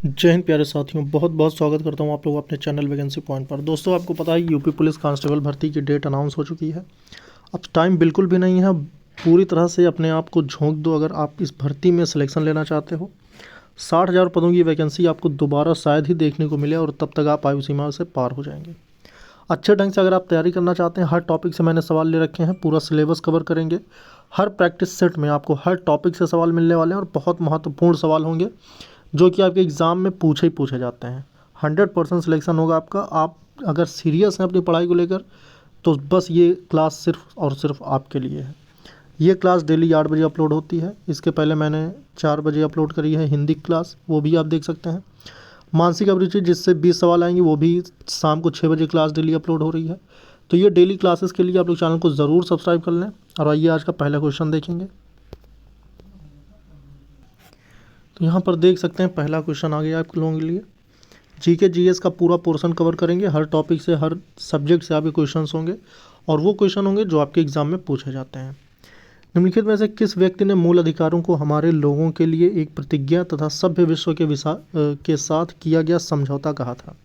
जय हिंद प्यारे साथियों, बहुत बहुत स्वागत करता हूं आप लोग अपने चैनल वैकेंसी पॉइंट पर। दोस्तों, आपको पता है यूपी पुलिस कांस्टेबल भर्ती की डेट अनाउंस हो चुकी है। अब टाइम बिल्कुल भी नहीं है। पूरी तरह से अपने आप को झोंक दो अगर आप इस भर्ती में सिलेक्शन लेना चाहते हो। 60,000 पदों की वैकेंसी आपको दोबारा शायद ही देखने को मिले और तब तक आप आयु सीमा से पार हो जाएंगे। अच्छे ढंग से अगर आप तैयारी करना चाहते हैं, हर टॉपिक से मैंने सवाल ले रखे हैं, पूरा सिलेबस कवर करेंगे। हर प्रैक्टिस सेट में आपको हर टॉपिक से सवाल मिलने वाले हैं और बहुत महत्वपूर्ण सवाल होंगे जो कि आपके एग्ज़ाम में पूछे ही पूछे जाते हैं। 100% सिलेक्शन होगा आपका। आप अगर सीरियस हैं अपनी पढ़ाई को लेकर तो बस ये क्लास सिर्फ और सिर्फ आपके लिए है। ये क्लास डेली 8 बजे अपलोड होती है। इसके पहले मैंने 4 बजे अपलोड करी है हिंदी क्लास, वो भी आप देख सकते हैं। मानसिक अभिरुचि जिससे 20 सवाल आएंगे, वो भी शाम को 6 बजे क्लास डेली अपलोड हो रही है। तो ये डेली क्लासेस के लिए आप लोग चैनल को ज़रूर सब्सक्राइब कर लें। और आइए आज का पहला क्वेश्चन देखेंगे। तो यहाँ पर देख सकते हैं पहला क्वेश्चन आ गया आप लोगों के लिए। जीके जीएस का पूरा पोर्शन कवर करेंगे। हर टॉपिक से, हर सब्जेक्ट से आपके क्वेश्चंस होंगे और वो क्वेश्चन होंगे जो आपके एग्जाम में पूछे जाते हैं। निम्नलिखित में से किस व्यक्ति ने मूल अधिकारों को हमारे लोगों के लिए एक प्रतिज्ञा तथा सभ्य विश्व के साथ किया गया समझौता कहा था?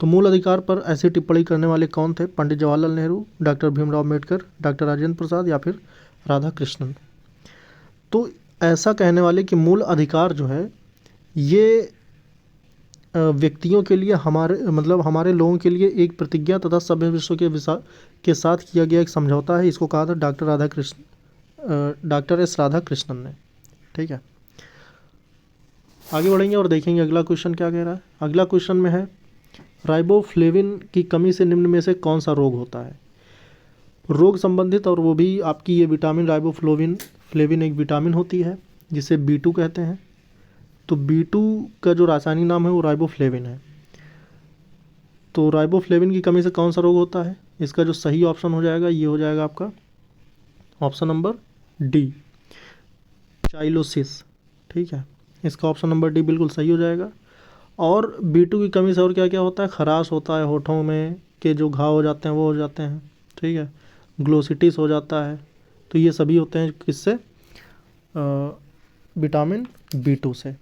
तो मूल अधिकार पर ऐसी टिप्पणी करने वाले कौन थे? पंडित जवाहरलाल नेहरू, डॉक्टर भीमराव अम्बेडकर, डॉक्टर राजेंद्र प्रसाद या फिर राधा कृष्णन। तो ऐसा कहने वाले कि मूल अधिकार जो है ये व्यक्तियों के लिए हमारे लोगों के लिए एक प्रतिज्ञा तथा सभ्य विश्व के साथ किया गया एक समझौता है। इसको कहा था डॉक्टर एस राधा कृष्णन ने। ठीक है, आगे बढ़ेंगे और देखेंगे अगला क्वेश्चन क्या कह रहा है। अगला क्वेश्चन में है, राइबोफ्लेविन की कमी से निम्न में से कौन सा रोग होता है? रोग संबंधित, और वो भी आपकी ये विटामिन फ्लेविन एक विटामिन होती है जिसे B2 कहते हैं। तो B2 का जो रासायनिक नाम है वो राइबोफ्लेविन है। तो राइबोफ्लेविन की कमी से कौन सा रोग होता है? इसका जो सही ऑप्शन हो जाएगा ये हो जाएगा आपका ऑप्शन नंबर डी, चाइलोसिस। ठीक है, इसका ऑप्शन नंबर डी बिल्कुल सही हो जाएगा। और B2 की कमी से और क्या क्या होता है? खराश होता है, होठों में के जो घाव हो जाते हैं वो हो जाते हैं। ठीक है, ग्लोसिटिस हो जाता है। तो ये सभी होते हैं किससे? विटामिन B2 से।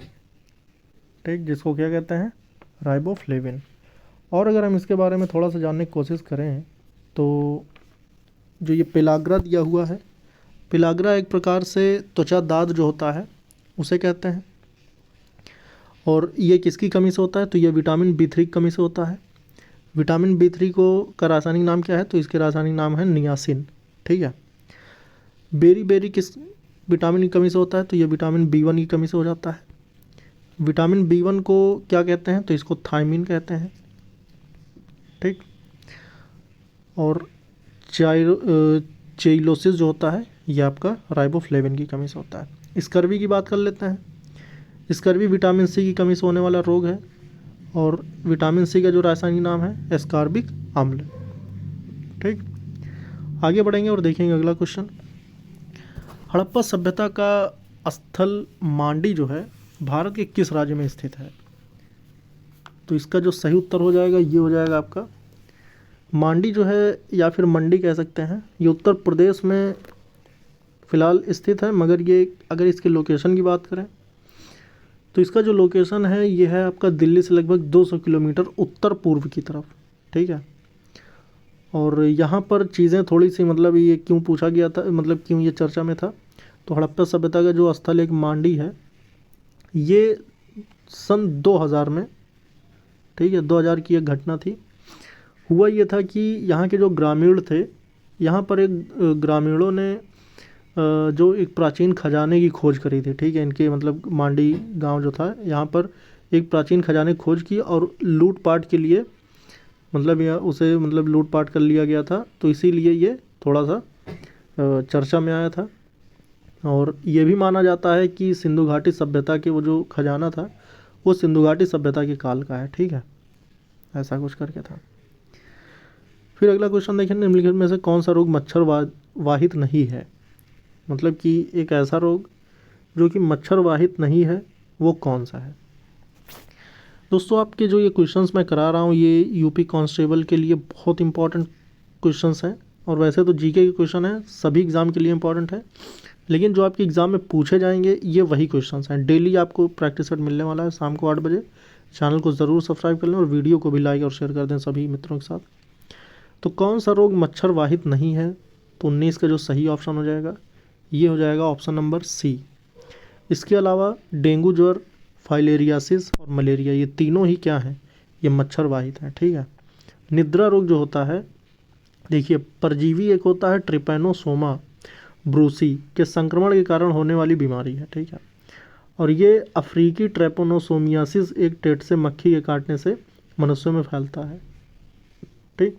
ठीक, जिसको क्या कहते हैं? राइबोफ्लेविन। और अगर हम इसके बारे में थोड़ा सा जानने की कोशिश करें तो जो ये पेलाग्रा दिया हुआ है, पेलाग्रा एक प्रकार से त्वचा दाद जो होता है उसे कहते हैं। और ये किसकी कमी से होता है? तो ये विटामिन B3 की कमी से होता है। विटामिन B3 का रासायनिक नाम क्या है? तो इसके रासायनिक नाम है नियासिन। ठीक है, बेरी किस विटामिन की कमी से होता है? तो ये विटामिन B1 की कमी से हो जाता है। विटामिन B1 को क्या कहते हैं? तो इसको थायमिन कहते हैं। ठीक, और चेइलोसिस जो होता है ये आपका राइबोफ्लेविन की कमी से होता है। स्कर्वी की बात कर लेते हैं। स्कर्वी विटामिन C की कमी से होने वाला रोग है और विटामिन C का जो रासायनिक नाम है एस्कॉर्बिक अम्ल। ठीक, आगे बढ़ेंगे और देखेंगे अगला क्वेश्चन। हड़प्पा सभ्यता का स्थल मांडी जो है भारत के किस राज्य में स्थित है? तो इसका जो सही उत्तर हो जाएगा ये हो जाएगा आपका मांडी जो है, या फिर मंडी कह सकते हैं। ये उत्तर प्रदेश में फ़िलहाल स्थित है, मगर ये अगर इसके लोकेशन की बात करें तो इसका जो लोकेशन है ये है आपका दिल्ली से लगभग 200 किलोमीटर उत्तर पूर्व की तरफ। ठीक है, और यहाँ पर चीज़ें थोड़ी सी ये क्यों पूछा गया था, क्यों ये चर्चा में था? तो हड़प्पा सभ्यता का जो स्थल एक मांडी है ये सन 2000 में, ठीक है, 2000 की एक घटना थी। हुआ ये था कि यहाँ के जो ग्रामीण थे, यहाँ पर एक ग्रामीणों ने जो एक प्राचीन खजाने की खोज करी थी। ठीक है, इनके मांडी गांव जो था यहाँ पर एक प्राचीन खजाने की खोज की और लूटपाट के लिए यह उसे लूटपाट कर लिया गया था। तो इसीलिए ये थोड़ा सा चर्चा में आया था। और ये भी माना जाता है कि सिंधु घाटी सभ्यता के वो जो खजाना था वो सिंधु घाटी सभ्यता के काल का है। ठीक है, ऐसा कुछ करके था। फिर अगला क्वेश्चन देखें, निम्नलिखित में से कौन सा रोग मच्छर वाहित नहीं है? कि एक ऐसा रोग जो कि मच्छर वाहित नहीं है वो कौन सा है? दोस्तों, आपके जो ये क्वेश्चंस मैं करा रहा हूँ ये यूपी कांस्टेबल के लिए बहुत इंपॉर्टेंट क्वेश्चंस हैं। और वैसे तो जीके के क्वेश्चन हैं, सभी एग्ज़ाम के लिए इंपॉर्टेंट है। लेकिन जो आपके एग्ज़ाम में पूछे जाएंगे ये वही क्वेश्चंस हैं। डेली आपको प्रैक्टिस सेट मिलने वाला है शाम को 8 बजे। चैनल को ज़रूर सब्सक्राइब कर लें और वीडियो को भी लाइक और शेयर कर दें सभी मित्रों के साथ। तो कौन सा रोग मच्छर वाहित नहीं है? तो 19 का जो सही ऑप्शन हो जाएगा ये हो जाएगा ऑप्शन नंबर सी। इसके अलावा डेंगू, ज्वर, फाइलेरियासिस और मलेरिया ये तीनों ही क्या हैं? ये मच्छर वाहित हैं। ठीक है। निद्रा रोग जो होता है, देखिए परजीवी एक होता है ट्रिपैनोसोमा ब्रूसी के संक्रमण के कारण होने वाली बीमारी है। ठीक है। और ये अफ्रीकी ट्रेपोनोसोमियासिस एक टेट से मक्खी के काटने से मनुष्यों में फैलता है। ठीक।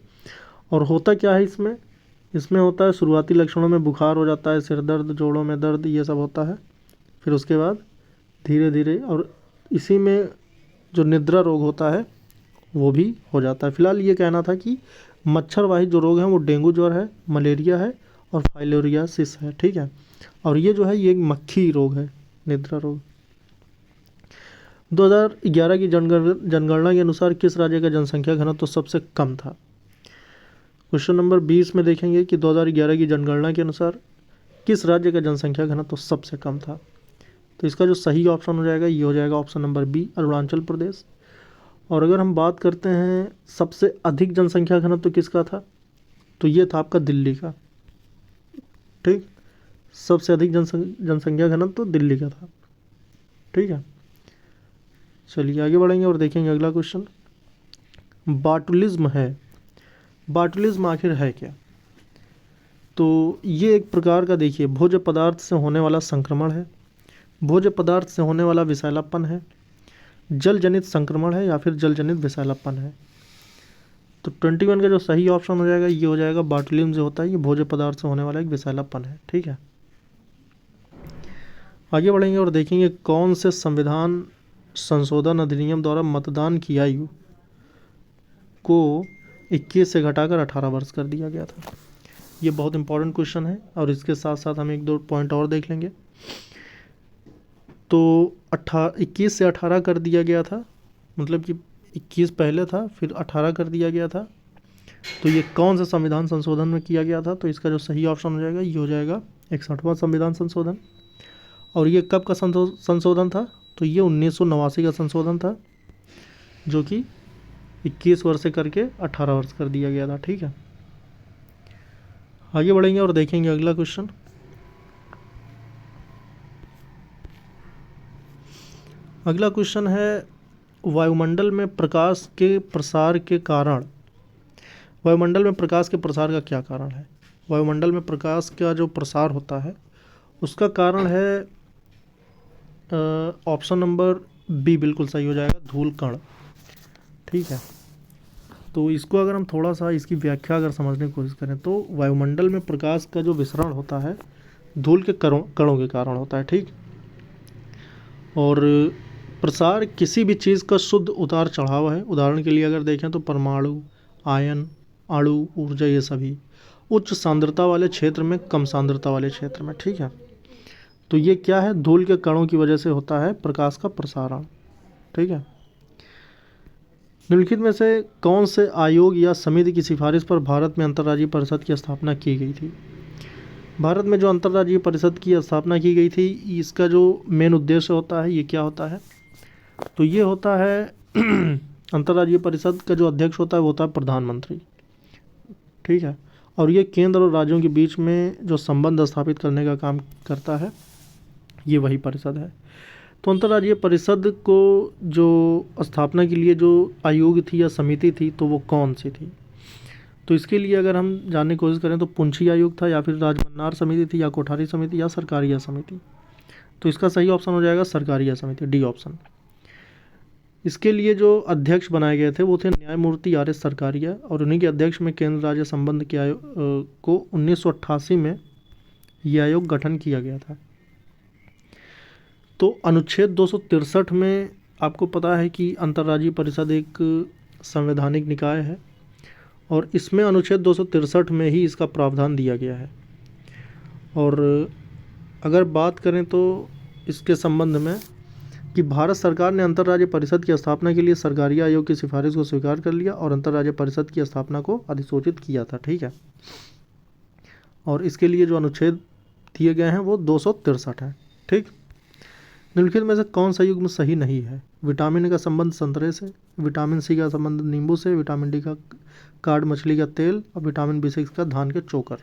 और होता क्या है इसमें? इसमें होता है शुरुआती लक्षणों में बुखार हो जाता है, सिर दर्द, जोड़ों में दर्द, ये सब होता है। फिर उसके बाद धीरे धीरे और इसी में जो निद्रा रोग होता है वो भी हो जाता है। फिलहाल ये कहना था कि मच्छरवाहित जो रोग हैं वो डेंगू ज्वर है, मलेरिया है और फाइलेरियासिस है। ठीक है। और ये जो है ये एक मक्खी रोग है, निद्रा रोग। 2011 की जनगणना के अनुसार किस राज्य का जनसंख्या घनत्व तो सबसे कम था? क्वेश्चन नंबर 20 में देखेंगे कि 2011 की जनगणना के अनुसार किस राज्य का जनसंख्या घनत्व तो सबसे कम था? तो इसका जो सही ऑप्शन हो जाएगा ये हो जाएगा option number B, Arunachal Pradesh. और अगर हम बात करते हैं सबसे अधिक जनसंख्या घनत्व तो किसका था? तो ये था आपका दिल्ली का। ठीक। सबसे अधिक जनसंख्या घनत्व तो दिल्ली का था। ठीक है। चलिए आगे बढ़ेंगे और देखेंगे अगला क्वेश्चन। बाटुलिज्म है, बाटुलिज्म आखिर है क्या? तो ये एक प्रकार का देखिए भोज्य पदार्थ से होने वाला संक्रमण है, भोज्य पदार्थ से होने वाला विषैलापन है, जल जनित संक्रमण है या फिर जल जनित विषैलापन है। तो 21 का जो सही ऑप्शन हो जाएगा ये हो जाएगा बाटुलिज्म जो होता है ये भोज्य पदार्थ से होने वाला एक विषैलापन है। ठीक है। आगे बढ़ेंगे और देखेंगे कौन से संविधान संशोधन अधिनियम द्वारा मतदान की आयु को 21 से घटाकर 18 वर्ष कर दिया गया था। ये बहुत इंपॉर्टेंट क्वेश्चन है और इसके साथ साथ हम एक दो पॉइंट और देख लेंगे। तो 21 से 18 कर दिया गया था, मतलब कि 21 पहले था फिर 18 कर दिया गया था। तो ये कौन सा संविधान संशोधन में किया गया था? तो इसका जो सही ऑप्शन हो जाएगा ये हो जाएगा 61वां संविधान संशोधन। और ये कब का संशोधन था? तो ये 1989 का संशोधन था जो कि 21 वर्ष से करके 18 वर्ष कर दिया गया था। ठीक है। आगे बढ़ेंगे और देखेंगे अगला क्वेश्चन। अगला क्वेश्चन है वायुमंडल में प्रकाश के प्रसार के कारण, वायुमंडल में प्रकाश के प्रसार का क्या कारण है? वायुमंडल में प्रकाश का जो प्रसार होता है उसका कारण है ऑप्शन नंबर बी बिल्कुल सही हो जाएगा, धूल कण। ठीक है। तो इसको अगर हम थोड़ा सा इसकी व्याख्या अगर समझने की कोशिश करें तो वायुमंडल में प्रकाश का जो विसरण होता है धूल के कणों के कारण होता है। ठीक। और प्रसार किसी भी चीज़ का शुद्ध उतार चढ़ाव है। उदाहरण के लिए अगर देखें तो परमाणु, आयन, अणु, ऊर्जा, ये सभी उच्च सांद्रता वाले क्षेत्र में कम सांद्रता वाले क्षेत्र में। ठीक है। तो ये क्या है? धूल के कणों की वजह से होता है प्रकाश का प्रसारण। ठीक है। निम्नलिखित में से कौन से आयोग या समिति की सिफारिश पर भारत में अंतर्राज्यीय परिषद की स्थापना की गई थी? भारत में जो अंतर्राज्यीय परिषद की स्थापना की गई थी इसका जो मेन उद्देश्य होता है ये क्या होता है? तो ये होता है अंतर्राज्यीय परिषद का जो अध्यक्ष होता है वो होता है प्रधानमंत्री। ठीक है। और ये केंद्र और राज्यों के बीच में जो संबंध स्थापित करने का काम करता है ये वही परिषद है। तो अंतर्राज्यीय परिषद को जो स्थापना के लिए जो आयोग थी या समिति थी तो वो कौन सी थी? तो इसके लिए अगर हम जानने की कोशिश करें तो पुंछी आयोग था या फिर राजमन्नार समिति थी या कोठारी समिति या सरकारिया समिति। तो इसका सही ऑप्शन हो जाएगा सरकारिया समिति, डी ऑप्शन। इसके लिए जो अध्यक्ष बनाए गए थे वो थे न्यायमूर्ति आर एस सरकारिया और उन्हीं के अध्यक्ष में केंद्र राज्य संबंध के आयोग को 1988 में ये आयोग गठन किया गया था। तो अनुच्छेद 263 में आपको पता है कि अंतर्राज्यीय परिषद एक संवैधानिक निकाय है और इसमें अनुच्छेद 263 में ही इसका प्रावधान दिया गया है। और अगर बात करें तो इसके संबंध में कि भारत सरकार ने अंतर्राज्यीय परिषद की स्थापना के लिए सरकारिया आयोग की सिफारिश को स्वीकार कर लिया और अंतर्राज्यीय परिषद की स्थापना को अधिसूचित किया था। ठीक है। और इसके लिए जो अनुच्छेद दिए गए हैं वो 263 हैं। ठीक, निम्नलिखित में से कौन सा युग्म सही नहीं है? विटामिन ए का संबंध संतरे से, विटामिन सी का संबंध नींबू से, विटामिन डी का कार्ड मछली का तेल और विटामिन B6 का धान के चोकर।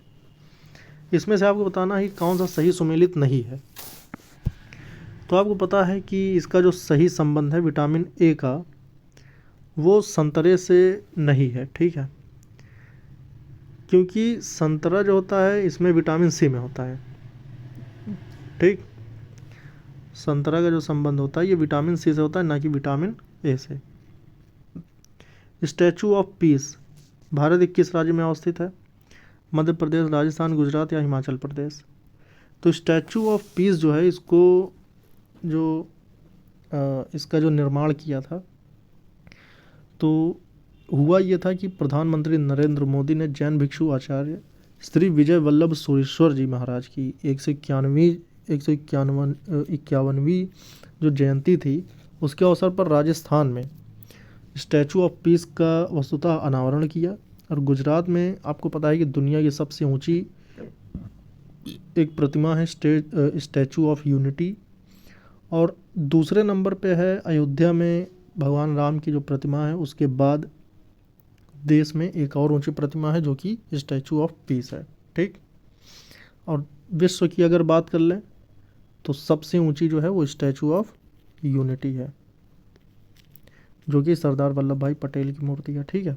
इसमें से आपको बताना है कि कौन सा सही सुमेलित नहीं है। तो आपको पता है कि इसका जो सही संबंध है विटामिन ए का वो संतरे से नहीं है। ठीक है, क्योंकि संतरा जो होता है इसमें विटामिन सी में होता है। ठीक, संतरा का जो संबंध होता है ये विटामिन सी से होता है, ना कि विटामिन ए से। स्टैचू ऑफ पीस भारत किस राज्य में अवस्थित है? मध्य प्रदेश, राजस्थान, गुजरात या हिमाचल प्रदेश। तो स्टैचू ऑफ पीस जो है इसको इसका जो निर्माण किया था तो हुआ ये था कि प्रधानमंत्री नरेंद्र मोदी ने जैन भिक्षु आचार्य श्री विजय वल्लभ सुरेश्वर जी महाराज की 151वीं जो जयंती थी उसके अवसर पर राजस्थान में स्टैचू ऑफ पीस का वस्तुतः अनावरण किया। और गुजरात में आपको पता है कि दुनिया की सबसे ऊंची एक प्रतिमा है स्टैचू ऑफ यूनिटी, और दूसरे नंबर पे है अयोध्या में भगवान राम की जो प्रतिमा है। उसके बाद देश में एक और ऊंची प्रतिमा है जो कि स्टैचू ऑफ पीस है। ठीक, और विश्व की अगर बात कर लें तो सबसे ऊंची जो है वो स्टैचू ऑफ यूनिटी है जो कि सरदार वल्लभ भाई पटेल की मूर्ति है। ठीक है,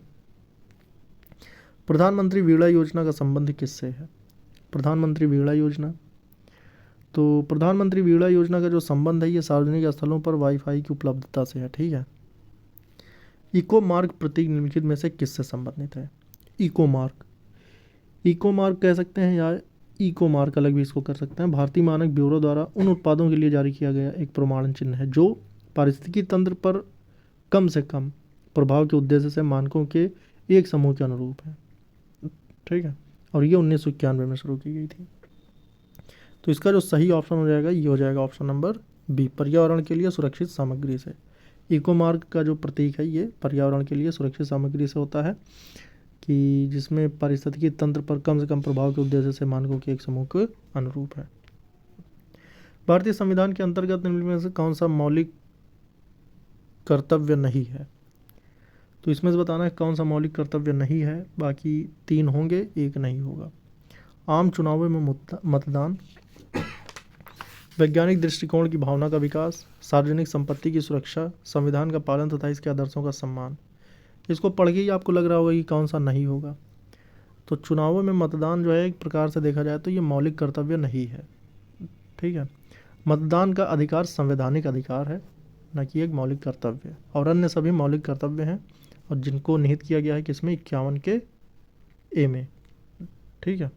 प्रधानमंत्री वीणा योजना का संबंध किससे है? प्रधानमंत्री वीणा योजना, तो प्रधानमंत्री वीणा योजना का जो संबंध है ये सार्वजनिक स्थलों पर वाईफाई की उपलब्धता से है। ठीक है, इको मार्क प्रतीक निम्नलिखित में से किससे संबंधित है? इको मार्क कह सकते हैं या इको मार्क अलग भी इसको कर सकते हैं। भारतीय मानक ब्यूरो द्वारा उन उत्पादों के लिए जारी किया गया एक प्रमाणन चिन्ह है जो पारिस्थितिकी तंत्र पर कम से कम प्रभाव के उद्देश्य से मानकों के एक समूह के अनुरूप है। ठीक है, और ये 1991 में शुरू की गई थी। तो इसका जो सही ऑप्शन हो जाएगा ये हो जाएगा ऑप्शन नंबर बी, पर्यावरण के लिए सुरक्षित सामग्री से। इको मार्क का जो प्रतीक है ये पर्यावरण के लिए सुरक्षित सामग्री से होता है कि जिसमें पारिस्थितिकी तंत्र पर कम से कम प्रभाव के उद्देश्य से मानकों के एक समूह के अनुरूप है। भारतीय संविधान के अंतर्गत निम्नलिखित में से कौन सा मौलिक कर्तव्य नहीं है? तो इसमें से बताना है कौन सा मौलिक कर्तव्य नहीं है। बाकी 3 होंगे, 1 नहीं होगा। आम चुनावों में मतदान, वैज्ञानिक दृष्टिकोण की भावना का विकास, सार्वजनिक संपत्ति की सुरक्षा, संविधान का पालन तथा इसके आदर्शों का सम्मान। इसको पढ़ के ही आपको लग रहा होगा कि कौन सा नहीं होगा। तो चुनावों में मतदान जो है एक प्रकार से देखा जाए तो ये मौलिक कर्तव्य नहीं है। ठीक है, मतदान का अधिकार संवैधानिक अधिकार है, न कि एक मौलिक कर्तव्य, और अन्य सभी मौलिक कर्तव्य हैं और जिनको निहित किया गया है किसमें 51 के ए में। ठीक है,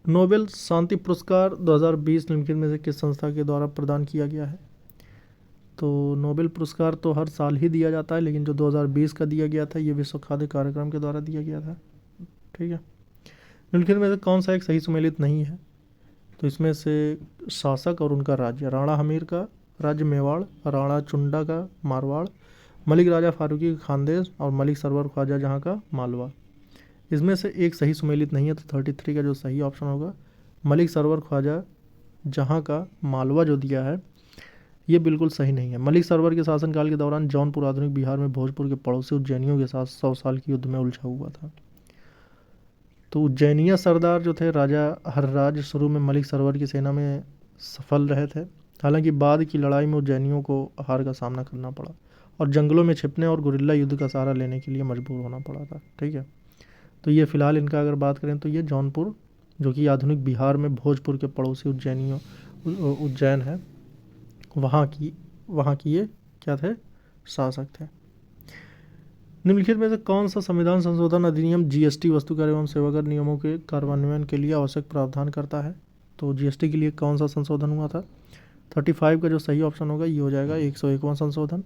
नोबेल शांति पुरस्कार 2020 निम्नलिखित में से किस संस्था के द्वारा प्रदान किया गया है? तो नोबेल पुरस्कार तो हर साल ही दिया जाता है, लेकिन जो 2020 का दिया गया था ये विश्व खाद्य कार्यक्रम के द्वारा दिया गया था। ठीक है, निम्नलिखित में से कौन सा एक सही सुमेलित नहीं है? तो इसमें से शासक और उनका राज्य, राणा हमीर का राज्य मेवाड़, राणा चुंडा का मारवाड़, मलिक राजा फारूकी का खानदेश और मलिक सरवर ख्वाजा जहाँ का मालवा। इसमें से एक सही सुमेलित नहीं है, तो 33 का जो सही ऑप्शन होगा मलिक सरवर ख्वाजा जहाँ का मालवा जो दिया है ये बिल्कुल सही नहीं है। मलिक सरवर के शासनकाल के दौरान जौनपुर आधुनिक बिहार में भोजपुर के पड़ोसी उज्जैनियों के साथ 100 साल की युद्ध में उलझा हुआ था। तो उज्जैनिया सरदार जो थे राजा हर्राज शुरू में मलिक सरवर की सेना में सफल रहे थे, हालांकि बाद की लड़ाई में उज्जैनियों को हार का सामना करना पड़ा और जंगलों में छिपने और गुरिल्ला युद्ध का सहारा लेने के लिए मजबूर होना पड़ा था। ठीक है, तो ये फिलहाल इनका अगर बात करें तो ये जौनपुर जो कि आधुनिक बिहार में भोजपुर के पड़ोसी उज्जैन है वहाँ की ये क्या थे? शासक थे। निम्नलिखित में से कौन सा संविधान संशोधन अधिनियम जीएसटी वस्तु कर एवं सेवाकर नियमों के कार्यान्वयन के लिए आवश्यक प्रावधान करता है? तो जीएसटी के लिए कौन सा संशोधन हुआ था? 35 का जो सही ऑप्शन होगा ये हो जाएगा 101वां संशोधन।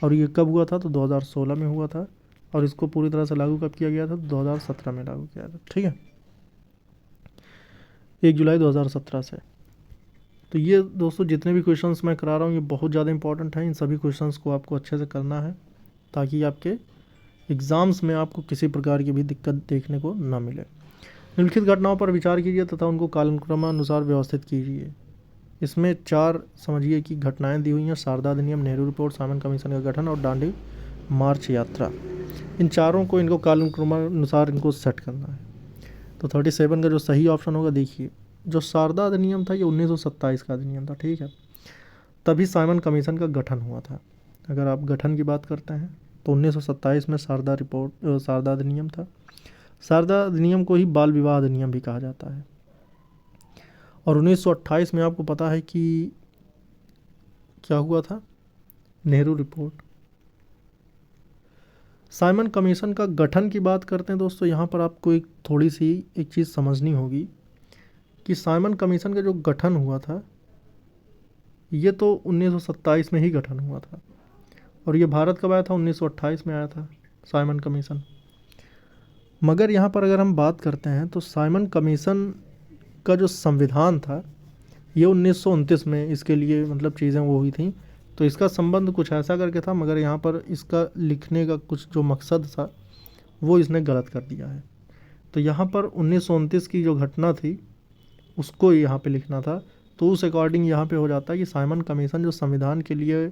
और ये कब हुआ था? तो 2016 में हुआ था, और इसको पूरी तरह से लागू कब किया गया था? 2017 में लागू किया था। ठीक है, 1 जुलाई 2017 से। तो ये दोस्तों जितने भी क्वेश्चंस मैं करा रहा हूँ ये बहुत ज़्यादा इंपॉर्टेंट हैं। इन सभी क्वेश्चंस को आपको अच्छे से करना है ताकि आपके एग्ज़ाम्स में आपको किसी प्रकार की भी दिक्कत देखने को ना मिले। निम्नलिखित घटनाओं पर विचार कीजिए तथा उनको कालक्रमानुसार व्यवस्थित कीजिए। इसमें 4 समझिए कि घटनाएं दी हुई हैं, शारदा अधिनियम, नेहरू रिपोर्ट, साइमन कमीशन का गठन और दांडी मार्च यात्रा। इन चारों को इनको कालक्रमानुसार इनको सेट करना है। तो 37 का जो सही ऑप्शन होगा, देखिए जो शारदा अधिनियम था ये 1927 का अधिनियम था, ठीक है। तभी साइमन कमीशन का गठन हुआ था। अगर आप गठन की बात करते हैं तो 1927 में शारदा अधिनियम था। शारदा अधिनियम को ही बाल विवाह अधिनियम भी कहा जाता है। और 1928 में आपको पता है कि क्या हुआ था, नेहरू रिपोर्ट। साइमन कमीशन का गठन की बात करते हैं दोस्तों, यहाँ पर आपको एक थोड़ी सी एक चीज़ समझनी होगी कि साइमन कमीशन का जो गठन हुआ था ये तो 1927 में ही गठन हुआ था, और ये भारत कब आया था, 1928 में आया था साइमन कमीशन। मगर यहाँ पर अगर हम बात करते हैं तो साइमन कमीशन का जो संविधान था ये 1929 में इसके लिए मतलब चीज़ें वो हुई थी, तो इसका संबंध कुछ ऐसा करके था, मगर यहाँ पर इसका लिखने का कुछ जो मकसद था वो इसने गलत कर दिया है। तो यहाँ पर 1929 की जो घटना थी उसको यहाँ पे लिखना था, तो उस अकॉर्डिंग यहाँ पे हो जाता है कि साइमन कमीशन जो संविधान के लिए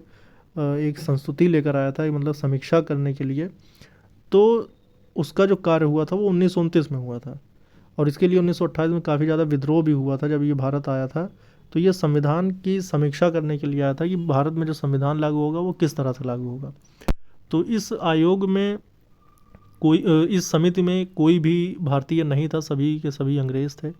एक संस्तुति लेकर आया था, मतलब समीक्षा करने के लिए, तो उसका जो कार्य हुआ था वो 1929 में हुआ था। और इसके लिए 1928 में काफ़ी ज़्यादा विद्रोह भी हुआ था जब ये भारत आया था। तो ये संविधान की समीक्षा करने के लिए आया था कि भारत में जो संविधान लागू होगा वो किस तरह से लागू होगा। तो इस आयोग में कोई इस समिति में कोई भी भारतीय नहीं था, सभी के सभी अंग्रेज़ थे।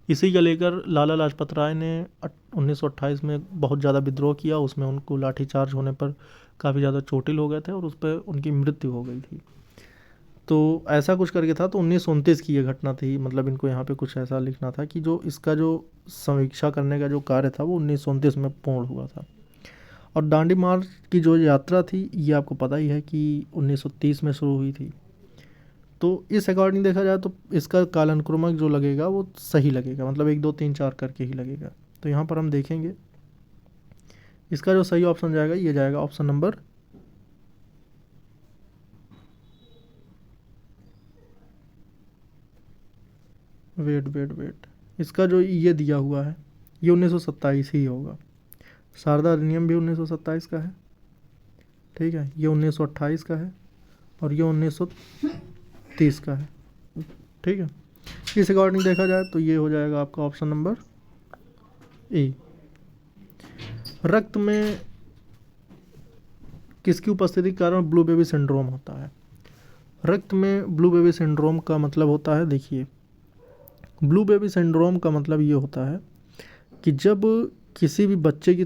इसी को लेकर लाला लाजपत राय ने 1928 में बहुत ज़्यादा विद्रोह किया, उसमें उनको लाठीचार्ज होने पर काफ़ी ज़्यादा चोटिल हो गए थे और उस पर उनकी मृत्यु हो गई थी। तो ऐसा कुछ करके था। तो 1929 की ये घटना थी, मतलब इनको यहाँ पे कुछ ऐसा लिखना था कि जो इसका जो समीक्षा करने का जो कार्य था वो 1929 में पूर्ण हुआ था। और दांडी मार्च की जो यात्रा थी ये आपको पता ही है कि 1930 में शुरू हुई थी। तो इस अकॉर्डिंग देखा जाए तो इसका कालानुक्रमक जो लगेगा वो सही लगेगा, मतलब 1 2 3 4 करके ही लगेगा। तो यहाँ पर हम देखेंगे इसका जो सही ऑप्शन जाएगा ये जाएगा ऑप्शन नंबर वेट इसका जो ये दिया हुआ है ये 1927 ही होगा। शारदा अधिनियम भी 1927 का है, ठीक है। ये 1928 का है और ये 1930 का है, ठीक है। इस अकॉर्डिंग देखा जाए तो ये हो जाएगा आपका ऑप्शन नंबर ए। रक्त में किसकी उपस्थिति के कारण ब्लू बेबी सिंड्रोम होता है। रक्त में ब्लू बेबी सिंड्रोम का मतलब होता है, देखिए ब्लू बेबी सिंड्रोम का मतलब ये होता है कि जब किसी भी बच्चे की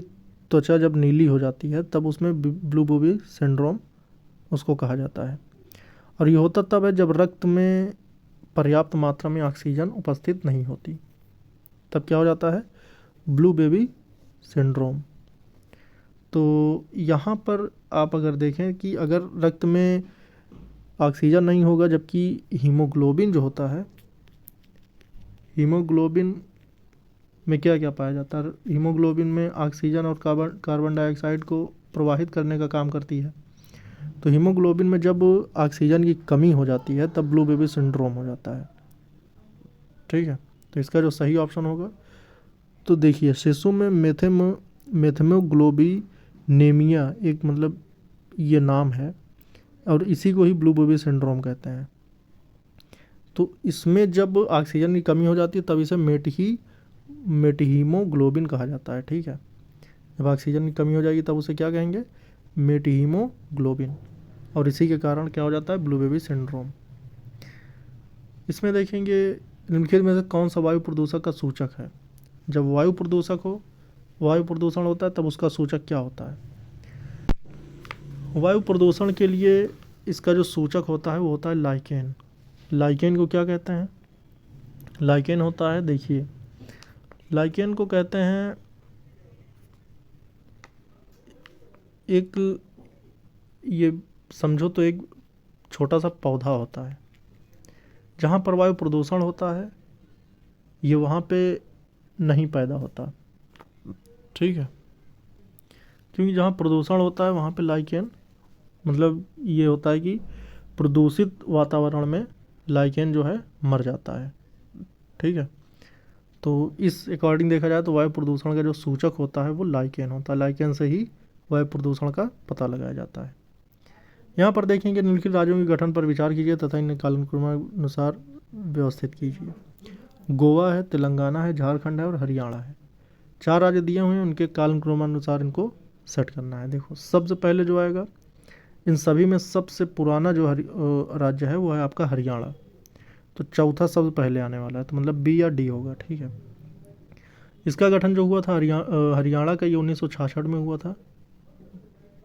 त्वचा जब नीली हो जाती है तब उसमें ब्लू बेबी सिंड्रोम उसको कहा जाता है। और ये होता तब है जब रक्त में पर्याप्त मात्रा में ऑक्सीजन उपस्थित नहीं होती, तब क्या हो जाता है, ब्लू बेबी सिंड्रोम। तो यहाँ पर आप अगर देखें कि अगर रक्त में ऑक्सीजन नहीं होगा जबकि हीमोग्लोबिन जो होता है, हीमोग्लोबिन में क्या क्या पाया जाता है, हीमोग्लोबिन में ऑक्सीजन और कार्बन डाइऑक्साइड को प्रवाहित करने का काम करती है। तो हीमोग्लोबिन में जब ऑक्सीजन की कमी हो जाती है तब ब्लू बेबी सिंड्रोम हो जाता है, ठीक है। तो इसका जो सही ऑप्शन होगा, तो देखिए शिशु में मेथेमोग्लोबिनेमिया एक मतलब ये नाम है और इसी को ही ब्लू बेबी सिंड्रोम कहते हैं। तो इसमें जब ऑक्सीजन की कमी हो जाती है तब इसे मेटहीमोग्लोबिन कहा जाता है, ठीक है। जब ऑक्सीजन की कमी हो जाएगी तब उसे क्या कहेंगे, मेटहीमोग्लोबिन, और इसी के कारण क्या हो जाता है, ब्लू बेबी सिंड्रोम। इसमें देखेंगे निम्नलिखित में से कौन सा वायु प्रदूषक का सूचक है। जब वायु प्रदूषण होता है तब उसका सूचक क्या होता है। वायु प्रदूषण के लिए इसका जो सूचक होता है वो होता है लाइकेन। लाइकेन को क्या कहते हैं, लाइकेन होता है, देखिए लाइकेन को कहते हैं एक, ये समझो तो एक छोटा सा पौधा होता है। जहाँ पर वायु प्रदूषण होता है ये वहाँ पे नहीं पैदा होता, ठीक है। क्योंकि जहाँ प्रदूषण होता है वहाँ पे लाइकेन मतलब ये होता है कि प्रदूषित वातावरण में लाइकेन जो है मर जाता है। ठीक है। तो इस अकॉर्डिंग देखा जाए तो वायु प्रदूषण का जो सूचक होता है वो लाइकेन होता है। लाइकेन से ही वायु प्रदूषण का पता लगाया जाता है। यहाँ पर देखेंगे निम्नलिखित राज्यों के गठन पर विचार कीजिए तथा इन्हें कालानुक्रमानुसार व्यवस्थित कीजिए। गोवा है, तेलंगाना है, झारखंड है और हरियाणा है। 4 राज्य दिए हुए हैं, उनके कालानुक्रमानुसार इनको सेट करना है। देखो सबसे पहले जो आएगा, इन सभी में सबसे पुराना जो राज्य है वो है आपका हरियाणा। तो चौथा सबसे पहले आने वाला है, तो मतलब बी या डी होगा। ठीक है। इसका गठन जो हुआ था हरियाणा का, ये 1966 में हुआ था।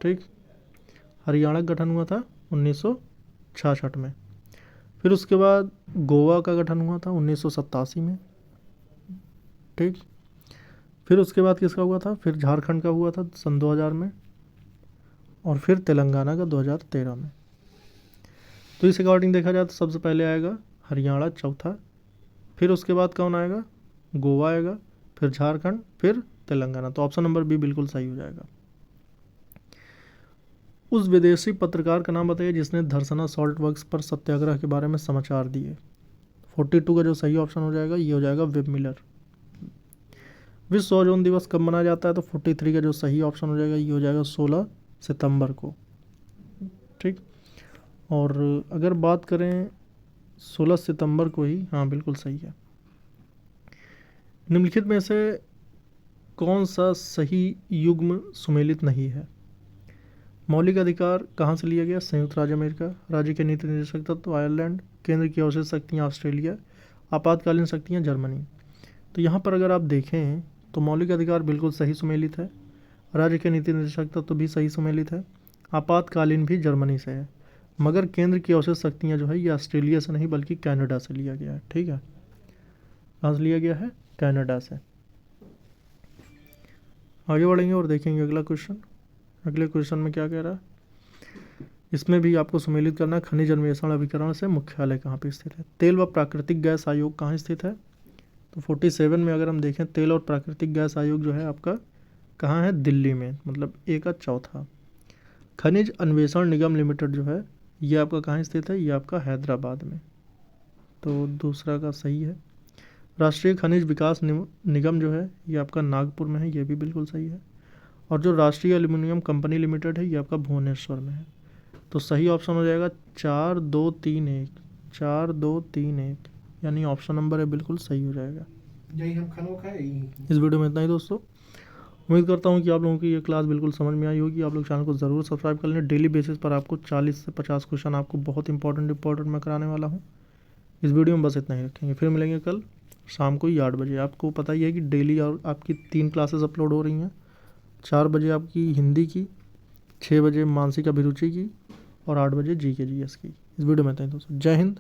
ठीक, हरियाणा का गठन हुआ था 1966 में। फिर उसके बाद गोवा का गठन हुआ था 1987 में। ठीक, फिर उसके बाद किसका हुआ था, फिर झारखंड का हुआ था सन 2000 में, और फिर तेलंगाना का 2013 में। तो इस अकॉर्डिंग देखा जाए तो सबसे पहले आएगा हरियाणा चौथा, फिर उसके बाद कौन आएगा, गोवा आएगा, फिर झारखंड, फिर तेलंगाना। तो ऑप्शन नंबर बी बिल्कुल सही हो जाएगा। उस विदेशी पत्रकार का नाम बताइए जिसने धरसना सॉल्ट वर्क्स पर सत्याग्रह के बारे में समाचार दिए। 42 का जो सही ऑप्शन हो जाएगा ये हो जाएगा वेब मिलर। विश्व ओजोन दिवस कब मनाया जाता है, तो 43 का जो सही ऑप्शन हो जाएगा ये हो जाएगा 16 सितंबर को। ठीक, और अगर बात करें 16 सितंबर को ही, हाँ बिल्कुल सही है। निम्नलिखित में से कौन सा सही युग्म सुमेलित नहीं है। मौलिक अधिकार कहाँ से लिया गया, संयुक्त राज्य अमेरिका। राज्य के नीति निर्देशक तत्व आयरलैंड। केंद्र की अवशेष शक्तियाँ ऑस्ट्रेलिया। आपातकालीन शक्तियाँ जर्मनी। तो यहाँ पर अगर आप देखें तो मौलिक अधिकार बिल्कुल सही सुमेलित है, राज्य के नीति निर्देशक तत्व भी सही सुमेलित है, आपातकालीन भी जर्मनी से है, मगर केंद्र की अवशेष शक्तियाँ जो है ये ऑस्ट्रेलिया से नहीं बल्कि कनाडा से लिया गया है। ठीक है, कहाँ से लिया गया है, कनाडा से। आगे बढ़ेंगे और देखेंगे अगला क्वेश्चन। अगले क्वेश्चन में क्या कह रहा है, इसमें भी आपको सुमेलित करना है। खनिज अन्वेषण अभिकरण से मुख्यालय कहाँ पे स्थित है। तेल व प्राकृतिक गैस आयोग कहाँ स्थित है, तो 47 में अगर हम देखें तेल और प्राकृतिक गैस आयोग जो है आपका कहाँ है, दिल्ली में, मतलब ए का चौथा। खनिज अन्वेषण निगम लिमिटेड जो है ये आपका कहाँ स्थित है, ये आपका हैदराबाद में, तो दूसरा का सही है। राष्ट्रीय खनिज विकास निगम जो है ये आपका नागपुर में है, ये भी बिल्कुल सही है। और जो राष्ट्रीय एल्यूमिनियम कंपनी लिमिटेड है ये आपका भुवनेश्वर में है। तो सही ऑप्शन हो जाएगा 4 2 3 1, 4 2 3 1, यानी ऑप्शन नंबर है बिल्कुल सही हो जाएगा। यही हम खाना खाए। इस वीडियो में इतना ही दोस्तों। उम्मीद करता हूँ कि आप लोगों की ये क्लास बिल्कुल समझ में आई होगी। आप लोग चैनल को ज़रूर सब्सक्राइब कर लें। डेली बेसिस पर आपको 40 से 50 क्वेश्चन आपको बहुत इंपॉर्टेंट मैं कराने वाला हूँ। इस वीडियो में बस इतना ही रखेंगे, फिर मिलेंगे कल शाम को ही 8 बजे। आपको पता ही है कि डेली और आपकी 3 क्लासेस अपलोड हो रही हैं। 4 बजे आपकी हिंदी की, 6 बजे मानसिक अभिरुचि की, और 8 बजे जी के GS की। इस वीडियो में इतना ही दोस्तों। जय हिंद।